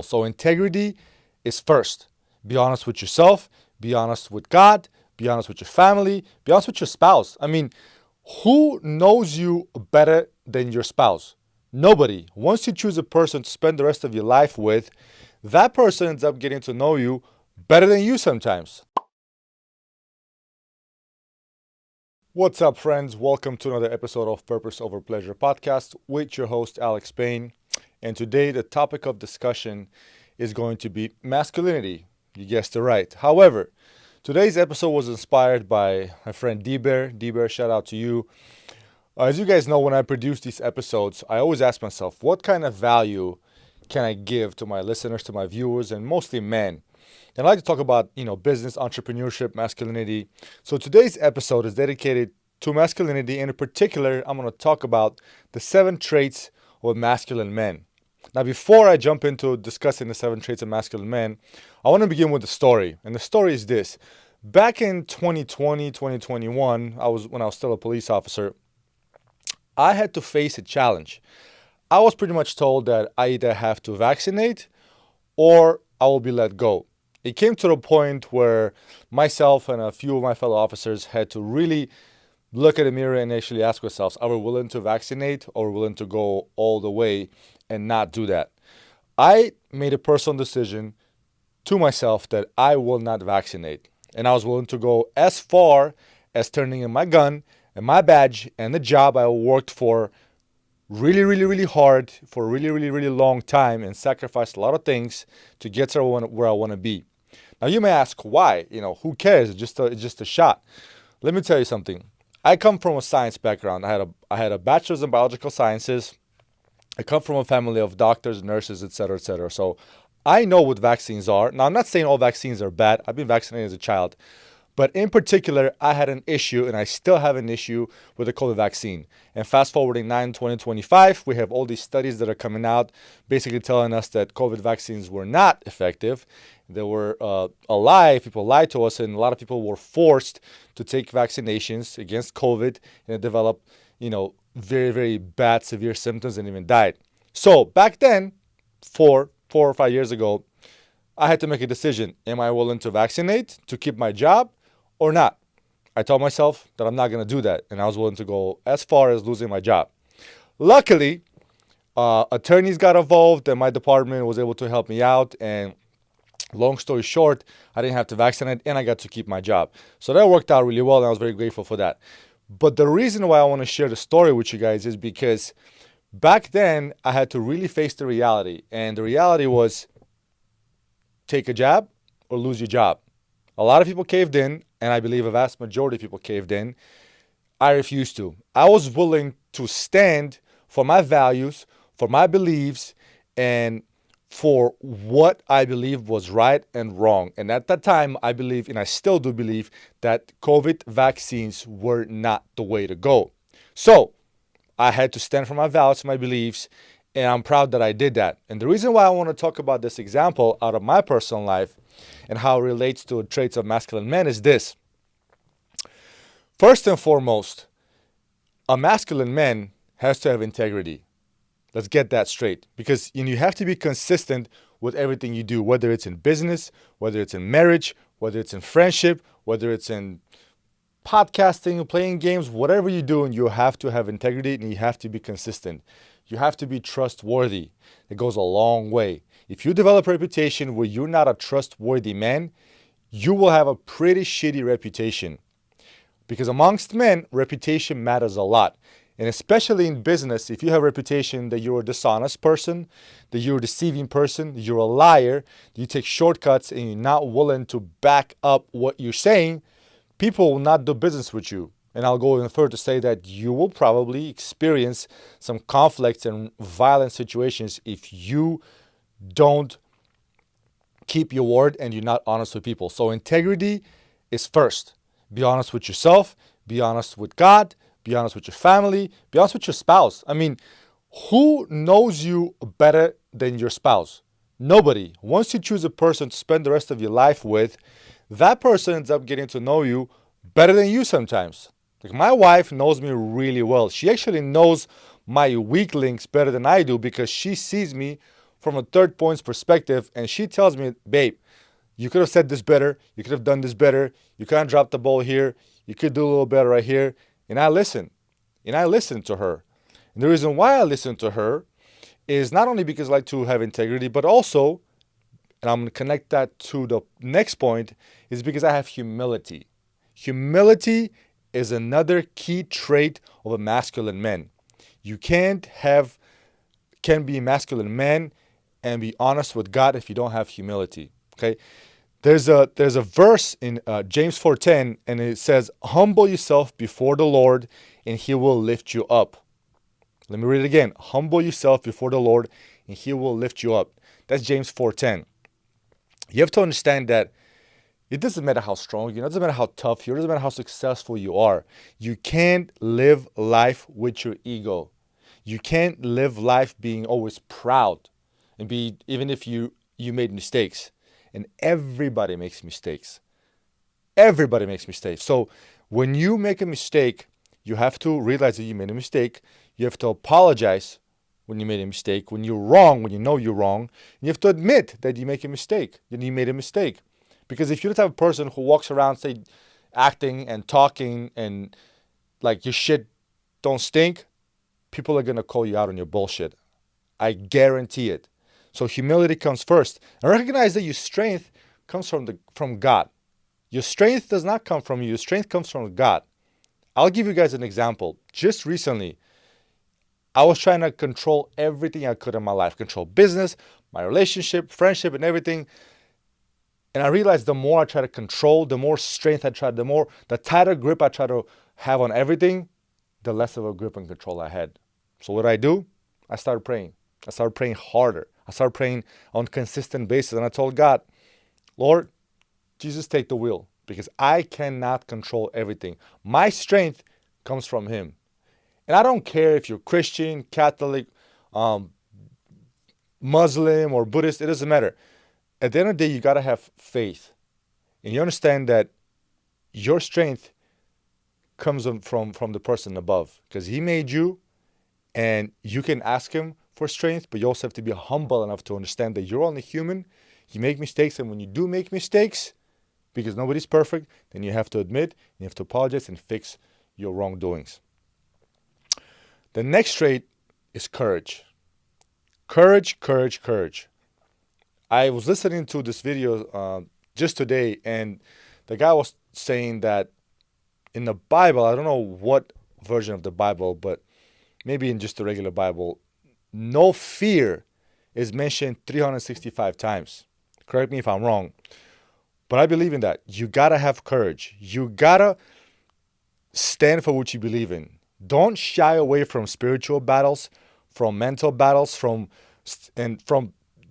So integrity is first. Be honest with yourself, be honest with God, be honest with your family, be honest with your spouse. I mean, who knows you better than your spouse? Nobody. Once you choose a person to spend the rest of your life with, that person ends up getting to know you better than you sometimes. What's up, friends? Welcome to another episode of Purpose Over Pleasure podcast with your host, Alex Payne. And today, the topic of discussion is going to be masculinity. You guessed it right. However, today's episode was inspired by my friend D-Bear. D-Bear, shout out to you. As you guys know, when I produce these episodes, I always ask myself, what kind of value can I give to my listeners, to my viewers, and mostly men? And I like to talk about, business, entrepreneurship, masculinity. So today's episode is dedicated to masculinity. And in particular, I'm going to talk about the 7 traits of masculine men. Now, before I jump into discussing the 7 traits of masculine men, I want to begin with a story. And the story is this. Back in 2020, 2021, when I was still a police officer, I had to face a challenge. I was pretty much told that I either have to vaccinate or I will be let go. It came to the point where myself and a few of my fellow officers had to really look at the mirror and actually ask ourselves, are we willing to vaccinate or willing to go all the way and not do that? I made a personal decision to myself that I will not vaccinate. And I was willing to go as far as turning in my gun and my badge and the job I worked for really, really, really hard for a really, really, really long time and sacrificed a lot of things to get to where I want to be. Now, you may ask why. Who cares? It's just a shot. Let me tell you something. I come from a science background. I had a bachelor's in biological sciences. I come from a family of doctors, nurses, etc., etc. So I know what vaccines are. Now, I'm not saying all vaccines are bad. I've been vaccinated as a child. But in particular, I had an issue, and I still have an issue with the COVID vaccine. And fast forwarding 2025, we have all these studies that are coming out basically telling us that COVID vaccines were not effective. They were a lie. People lied to us, and a lot of people were forced to take vaccinations against COVID and develop, very, very bad, severe symptoms and even died. So back then, 4 or 5 years ago, I had to make a decision. Am I willing to vaccinate to keep my job or not? I told myself that I'm not going to do that, and I was willing to go as far as losing my job. Luckily, attorneys got involved, and my department was able to help me out, and long story short, I didn't have to vaccinate, and I got to keep my job. So that worked out really well, and I was very grateful for that. But the reason why I want to share the story with you guys is because back then, I had to really face the reality, and the reality was take a jab or lose your job. A lot of people caved in, and I believe a vast majority of people caved in. I refused to. I was willing to stand for my values, for my beliefs, and for what I believe was right and wrong. And at that time, I believe, and I still do believe, that COVID vaccines were not the way to go. So I had to stand for my values, my beliefs, and I'm proud that I did that. And the reason why I want to talk about this example out of my personal life and how it relates to traits of masculine men is this. First and foremost, a masculine man has to have integrity. Let's get that straight. Because you have to be consistent with everything you do, whether it's in business, whether it's in marriage, whether it's in friendship, whether it's in podcasting, playing games, whatever you do, and you have to have integrity and you have to be consistent. You have to be trustworthy. It goes a long way. If you develop a reputation where you're not a trustworthy man, you will have a pretty shitty reputation. Because amongst men, reputation matters a lot. And especially in business, if you have a reputation that you're a dishonest person, that you're a deceiving person, you're a liar, you take shortcuts and you're not willing to back up what you're saying, people will not do business with you. And I'll go even further to say that you will probably experience some conflicts and violent situations if you don't keep your word and you're not honest with people. So integrity is first. Be honest with yourself. Be honest with God. Be honest with your family. Be honest with your spouse. I mean, who knows you better than your spouse? Nobody. Once you choose a person to spend the rest of your life with, that person ends up getting to know you better than you sometimes. Like, my wife knows me really well. She actually knows my weak links better than I do because she sees me from a third point's perspective, and she tells me, babe, you could have said this better. You could have done this better. You kind of dropped the ball here. You could do a little better right here. And I listen. And I listen to her. And the reason why I listen to her is not only because I like to have integrity, but also, and I'm going to connect that to the next point, is because I have humility. Humility is another key trait of a masculine man. You can be a masculine man and be honest with God if you don't have humility. Okay? There's a verse in James 4:10, and it says, humble yourself before the Lord and he will lift you up. Let me read it again. Humble yourself before the Lord and he will lift you up. That's James 4:10. You have to understand that it doesn't matter how strong you are, it doesn't matter how tough you are, it doesn't matter how successful you are. You can't live life with your ego. You can't live life being always proud and be, even if you made mistakes. And everybody makes mistakes. Everybody makes mistakes. So when you make a mistake, you have to realize that you made a mistake. You have to apologize when you made a mistake. When you're wrong, when you know you're wrong, you have to admit that you make a mistake, that you made a mistake. Because if you're the type of person who walks around, say, acting and talking and like your shit don't stink, people are going to call you out on your bullshit. I guarantee it. So humility comes first. And recognize that your strength comes from God. Your strength does not come from you. Your strength comes from God. I'll give you guys an example. Just recently, I was trying to control everything I could in my life. Control business, my relationship, friendship, and everything. And I realized the more I try to control, the more strength I try, the tighter grip I try to have on everything, the less of a grip and control I had. So what do? I started praying. I started praying harder. I started praying on a consistent basis. And I told God, Lord, Jesus, take the wheel, because I cannot control everything. My strength comes from him. And I don't care if you're Christian, Catholic, Muslim, or Buddhist. It doesn't matter. At the end of the day, you got to have faith. And you understand that your strength comes from the person above, because he made you, and you can ask him for strength, but you also have to be humble enough to understand that you're only human. You make mistakes, and when you do make mistakes, because nobody's perfect, then you have to admit, you have to apologize and fix your wrongdoings. The next trait is courage. Courage, courage, courage. I was listening to this video just today, and the guy was saying that in the Bible, I don't know what version of the Bible, but maybe in just the regular Bible, no fear is mentioned 365 times. Correct me if I'm wrong. But I believe in that. You got to have courage. You got to stand for what you believe in. Don't shy away from spiritual battles, from mental battles, from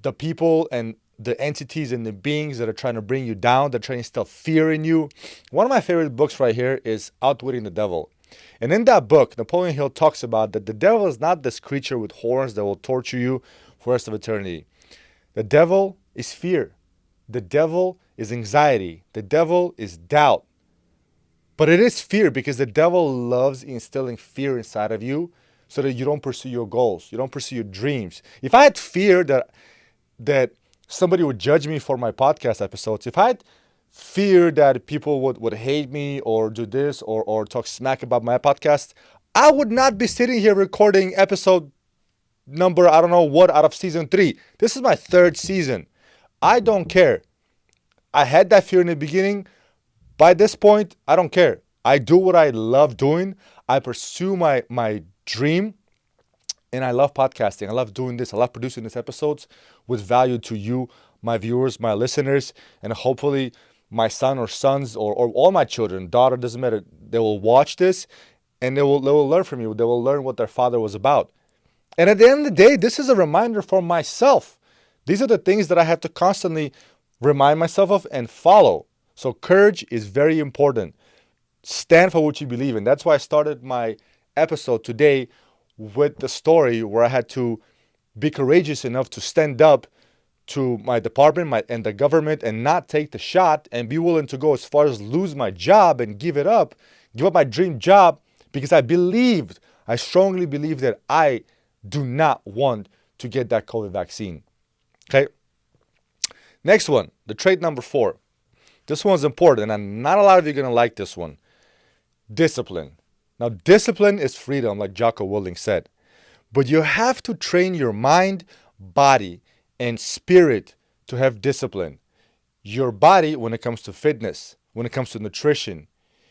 the people and the entities and the beings that are trying to bring you down, that are trying to instill fear in you. One of my favorite books right here is Outwitting the Devil. And in that book, Napoleon Hill talks about that the devil is not this creature with horns that will torture you for the rest of eternity. The devil is fear. The devil is anxiety. The devil is doubt. But it is fear, because the devil loves instilling fear inside of you so that you don't pursue your goals. You don't pursue your dreams. If I had fear that somebody would judge me for my podcast episodes, if I had fear that people would hate me or do this or talk smack about my podcast, I would not be sitting here recording episode number, I don't know what, out of season 3. This is my 3rd season. I don't care. I had that fear in the beginning. By this point, I don't care. I do what I love doing. I pursue my dream. And I love podcasting. I love doing this. I love producing these episodes with value to you, my viewers, my listeners, and hopefully my son or sons or all my children, daughter, doesn't matter. They will watch this and they will learn from you. They will learn what their father was about. And at the end of the day, this is a reminder for myself. These are the things that I have to constantly remind myself of and follow. So courage is very important. Stand for what you believe in. That's why I started my episode today with the story where I had to be courageous enough to stand up to my department and the government and not take the shot, and be willing to go as far as lose my job and give up my dream job, because I strongly believe that I do not want to get that COVID vaccine. Okay. Next one, the trait number 4. This one's important, and not a lot of you are going to like this one. Discipline. Now, discipline is freedom, like Jocko Willink said. But you have to train your mind, body, and spirit to have discipline. Your body when it comes to fitness, when it comes to nutrition.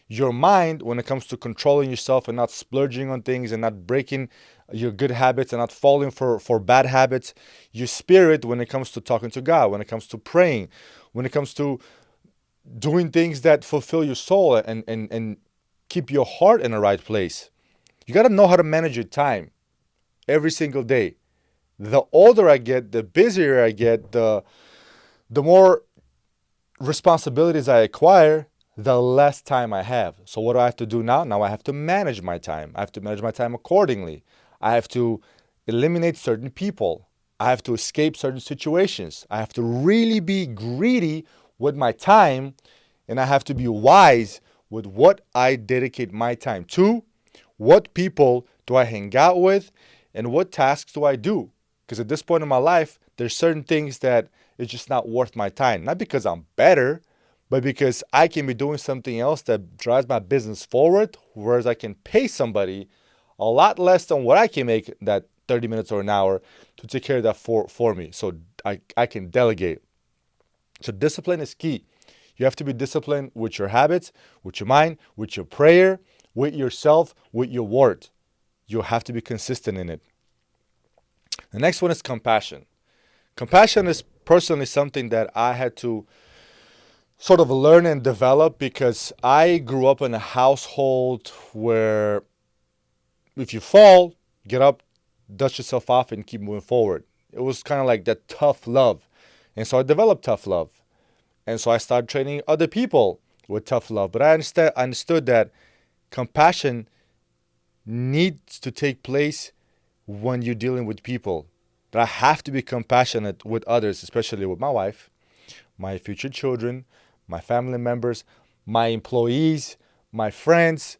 Your mind when it comes to controlling yourself and not splurging on things and not breaking your good habits and not falling for bad habits. Your spirit when it comes to talking to God, when it comes to praying, when it comes to doing things that fulfill your soul and keep your heart in the right place. You got to know how to manage your time every single day. The older I get, the busier I get, the more responsibilities I acquire, the less time I have. So what do I have to do now? Now I have to manage my time. I have to manage my time accordingly. I have to eliminate certain people. I have to escape certain situations. I have to really be greedy with my time, and I have to be wise with what I dedicate my time to, what people do I hang out with, and what tasks do I do. Because at this point in my life, there's certain things that it's just not worth my time. Not because I'm better, but because I can be doing something else that drives my business forward, whereas I can pay somebody a lot less than what I can make that 30 minutes or an hour to take care of that for me. So I can delegate. So discipline is key. You have to be disciplined with your habits, with your mind, with your prayer, with yourself, with your word. You have to be consistent in it. The next one is compassion. Compassion is personally something that I had to sort of learn and develop because I grew up in a household where if you fall, get up, dust yourself off, and keep moving forward. It was kind of like that tough love. And so I developed tough love. And so I started training other people with tough love. But I understood that compassion needs to take place when you're dealing with people. That I have to be compassionate with others, especially with my wife, my future children, my family members, my employees, my friends,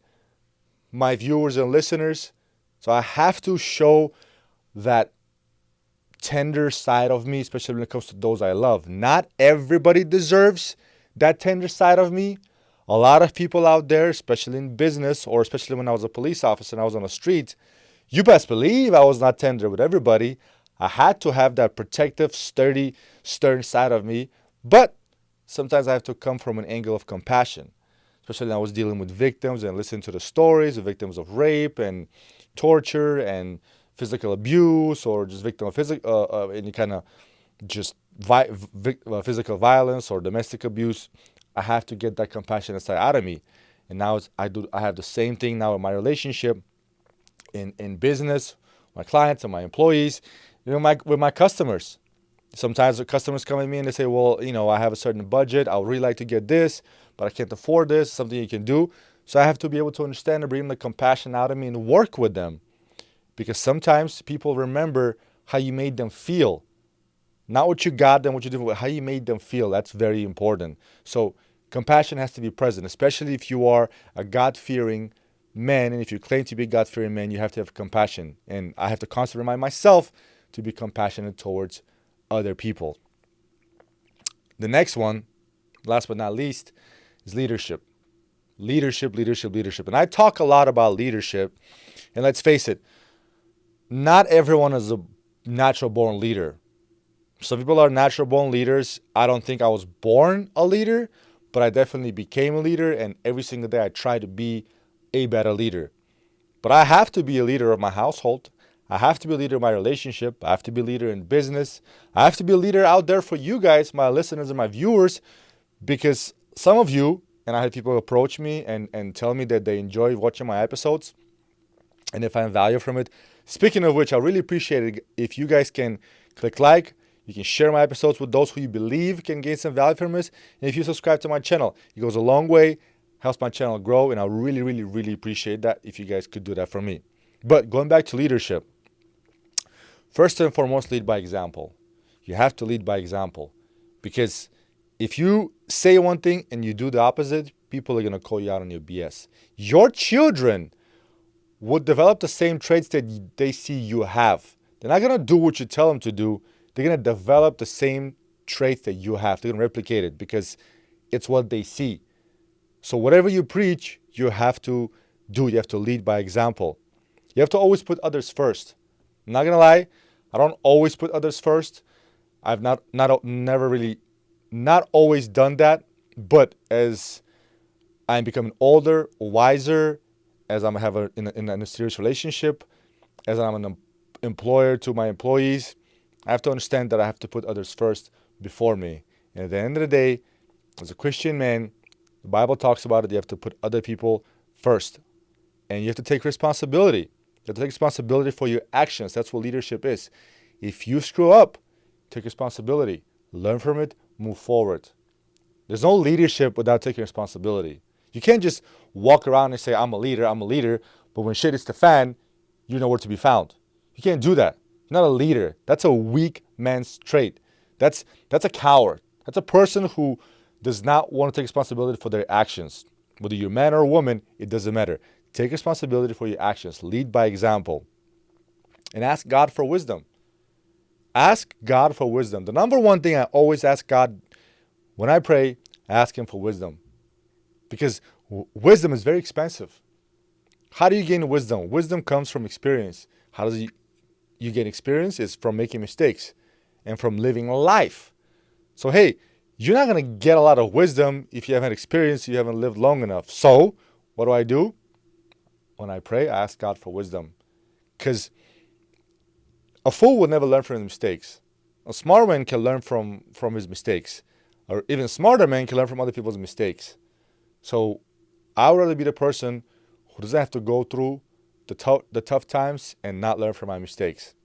my viewers and listeners. So I have to show that tender side of me, especially when it comes to those I love. Not everybody deserves that tender side of me. A lot of people out there, especially in business or especially when I was a police officer and I was on the street, you best believe I was not tender with everybody. I had to have that protective, sturdy, stern side of me. But sometimes I have to come from an angle of compassion, especially when I was dealing with victims and listening to the stories of victims of rape and torture and physical abuse, or just victim of any kind of just physical violence or domestic abuse. I have to get that compassionate side out of me. And now I have the same thing now in my relationship, in business, my clients and my employees, with my customers. Sometimes the customers come at me and they say, well, I have a certain budget. I would really like to get this, but I can't afford this. Something you can do. So I have to be able to understand and bring the compassion out of me and work with them. Because sometimes people remember how you made them feel. Not what you got them, what you did, but how you made them feel. That's very important. So compassion has to be present, especially if you are a God-fearing man. And if you claim to be a God-fearing man, you have to have compassion. And I have to constantly remind myself to be compassionate towards other people. The next one, last but not least, is leadership. Leadership. And I talk a lot about leadership. And let's face it, not everyone is a natural born leader. Some people are natural born leaders. I don't think I was born a leader, but I definitely became a leader. And every single day I try to be a better leader. But I have to be a leader of my household. I have to be a leader in my relationship. I have to be a leader in business. I have to be a leader out there for you guys, my listeners and my viewers, because some of you, and I had people approach me and tell me that they enjoy watching my episodes and they find value from it. Speaking of which, I really appreciate it if you guys can click like. You can share my episodes with those who you believe can gain some value from this. And if you subscribe to my channel, it goes a long way, helps my channel grow, and I really appreciate that if you guys could do that for me. But going back to leadership, first and foremost, lead by example. You have to lead by example, because if you say one thing and you do the opposite, people are going to call you out on your BS. Your children would develop the same traits that they see you have. They're not going to do what you tell them to do. they're going to develop the same traits that you have. They're going to replicate it because it's what they see. So whatever you preach, you have to do. You have to lead by example. You have to always put others first. I'm not going to lie. I don't always put others first. I've not always done that. But as I'm becoming older, wiser, as I'm in a serious relationship, as I'm an employer to my employees, I have to understand that I have to put others first before me. And at the end of the day, as a Christian man, the Bible talks about it. You have to put other people first. And you have to take responsibility. You have to take responsibility for your actions. That's what leadership is. If you screw up, take responsibility. Learn from it. Move forward. There's no leadership without taking responsibility. You can't just walk around and say, I'm a leader, but when shit hits the fan, you know where to be found. You can't do that. You're not a leader. That's a weak man's trait. That's a coward. That's a person who does not want to take responsibility for their actions. Whether you're a man or a woman, it doesn't matter. Take responsibility for your actions. Lead by example. And ask God for wisdom. Ask God for wisdom. The number one thing I always ask God when I pray, I ask Him for wisdom. Because wisdom is very expensive. How do you gain wisdom? Wisdom comes from experience. How does you gain experience? It's from making mistakes and from living life. So hey, you're not going to get a lot of wisdom if you haven't experienced, you haven't lived long enough. So what do? When I pray, I ask God for wisdom. Because a fool will never learn from his mistakes. A smart man can learn from his mistakes. Or even smarter man can learn from other people's mistakes. So I would rather be the person who doesn't have to go through the tough times and not learn from my mistakes.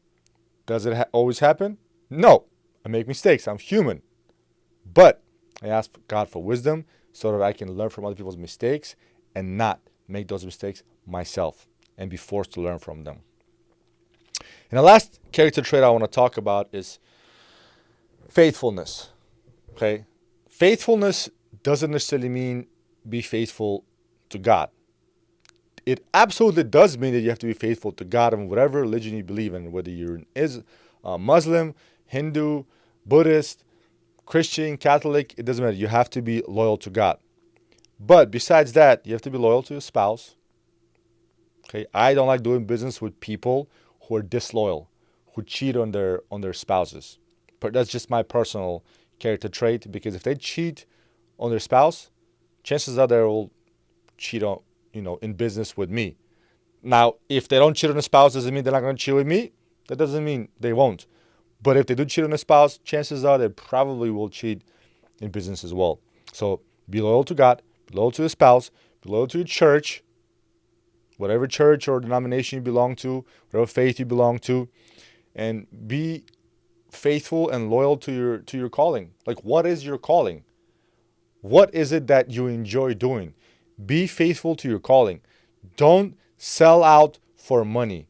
Does it always happen? No. I make mistakes. I'm human. But I ask God for wisdom so that I can learn from other people's mistakes and not make those mistakes myself and be forced to learn from them. And the last character trait I want to talk about is faithfulness. Okay? Faithfulness doesn't necessarily mean be faithful to God. It absolutely does mean that you have to be faithful to God in whatever religion you believe in, whether you're Muslim, Hindu, Buddhist, Christian, Catholic, it doesn't matter. You have to be loyal to God. But besides that, you have to be loyal to your spouse. Okay, I don't like doing business with people who are disloyal, who cheat on their spouses. But that's just my personal character trait, because if they cheat on their spouse, chances are they will cheat on, in business with me. Now, if they don't cheat on a spouse, doesn't mean they're not going to cheat with me. That doesn't mean they won't. But if they do cheat on a spouse, chances are they probably will cheat in business as well. So be loyal to God, be loyal to your spouse, be loyal to your church, whatever church or denomination you belong to, whatever faith you belong to, and be faithful and loyal to your calling. Like, what is your calling? What is it that you enjoy doing? Be faithful to your calling. Don't sell out for money.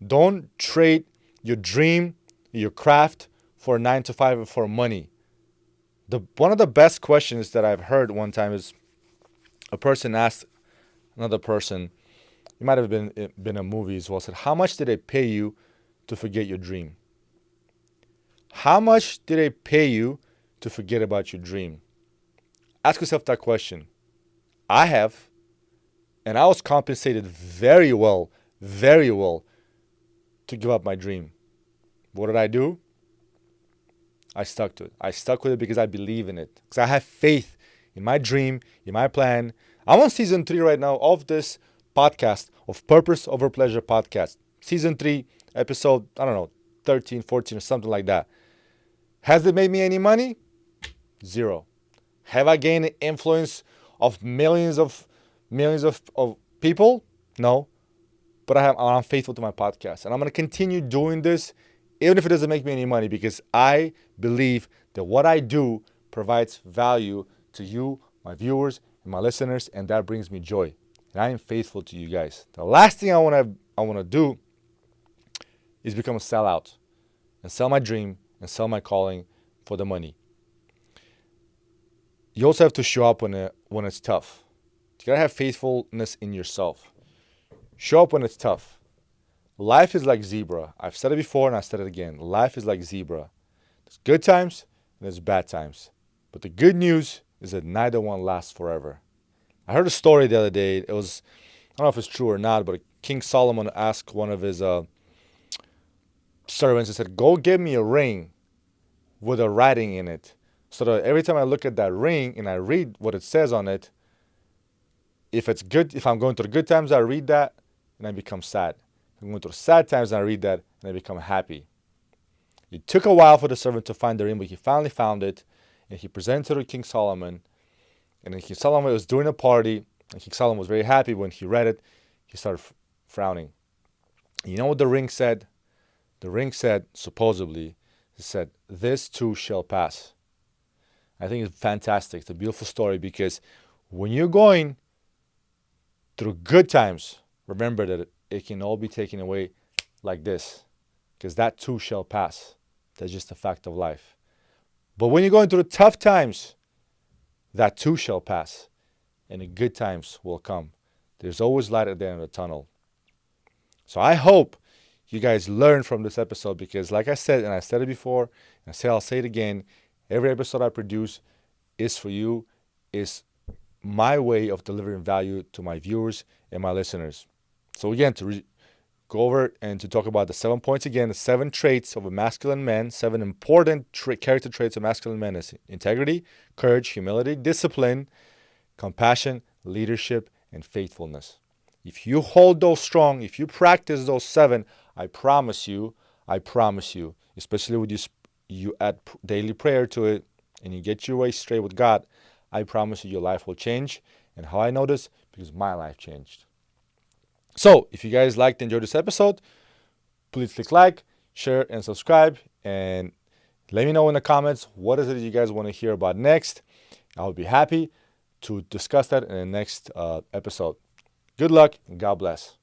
Don't trade your dream, your craft for a 9-to-5 for money. One of the best questions that I've heard one time is a person asked another person, it might have been a movie as well, said, how much did they pay you to forget your dream? How much did they pay you to forget about your dream? Ask yourself that question. I have, and I was compensated very well to give up my dream. What did I do? I stuck to it. I stuck with it because I believe in it. Because I have faith in my dream, in my plan. I'm on season 3 right now of this podcast, of Purpose Over Pleasure podcast. Season 3, episode, 13, 14 or something like that. Has it made me any money? 0. Have I gained the influence of millions of people? No. But I'm faithful to my podcast. And I'm going to continue doing this even if it doesn't make me any money, because I believe that what I do provides value to you, my viewers, and my listeners, and that brings me joy. And I am faithful to you guys. The last thing I want to do is become a sellout and sell my dream and sell my calling for the money. You also have to show up when it's tough. You gotta have faithfulness in yourself. Show up when it's tough. Life is like zebra. I've said it before and I said it again. Life is like zebra. There's good times and there's bad times. But the good news is that neither one lasts forever. I heard a story the other day. It was, I don't know if it's true or not, but King Solomon asked one of his servants, he said, go get me a ring with a writing in it. So that every time I look at that ring and I read what it says on it, if it's good, if I'm going through the good times, I read that and I become sad. If I'm going through the sad times, and I read that and I become happy. It took a while for the servant to find the ring, but he finally found it and he presented it to King Solomon. And then King Solomon was doing a party, and King Solomon was very happy. When he read it, he started frowning. And you know what the ring said? The ring said, supposedly, it said, this too shall pass. I think it's fantastic. It's a beautiful story because when you're going through good times, remember that it can all be taken away like this, because that too shall pass. That's just a fact of life. But when you're going through the tough times, that too shall pass, and the good times will come. There's always light at the end of the tunnel. So I hope you guys learn from this episode, because like I said, and I said it before, and I'll say it again, every episode I produce is for you, is my way of delivering value to my viewers and my listeners. So again, to go over and to talk about the 7 points again, the 7 traits of a masculine man, 7 important character traits of masculine men is integrity, courage, humility, discipline, compassion, leadership, and faithfulness. If you hold those strong, if you practice those 7, I promise you, especially with you add daily prayer to it and you get your way straight with God, I promise you your life will change. And how I know this? Because my life changed. So if you guys liked and enjoyed this episode, please click like, share, and subscribe. And let me know in the comments what is it you guys want to hear about next. I'll be happy to discuss that in the next episode. Good luck and God bless.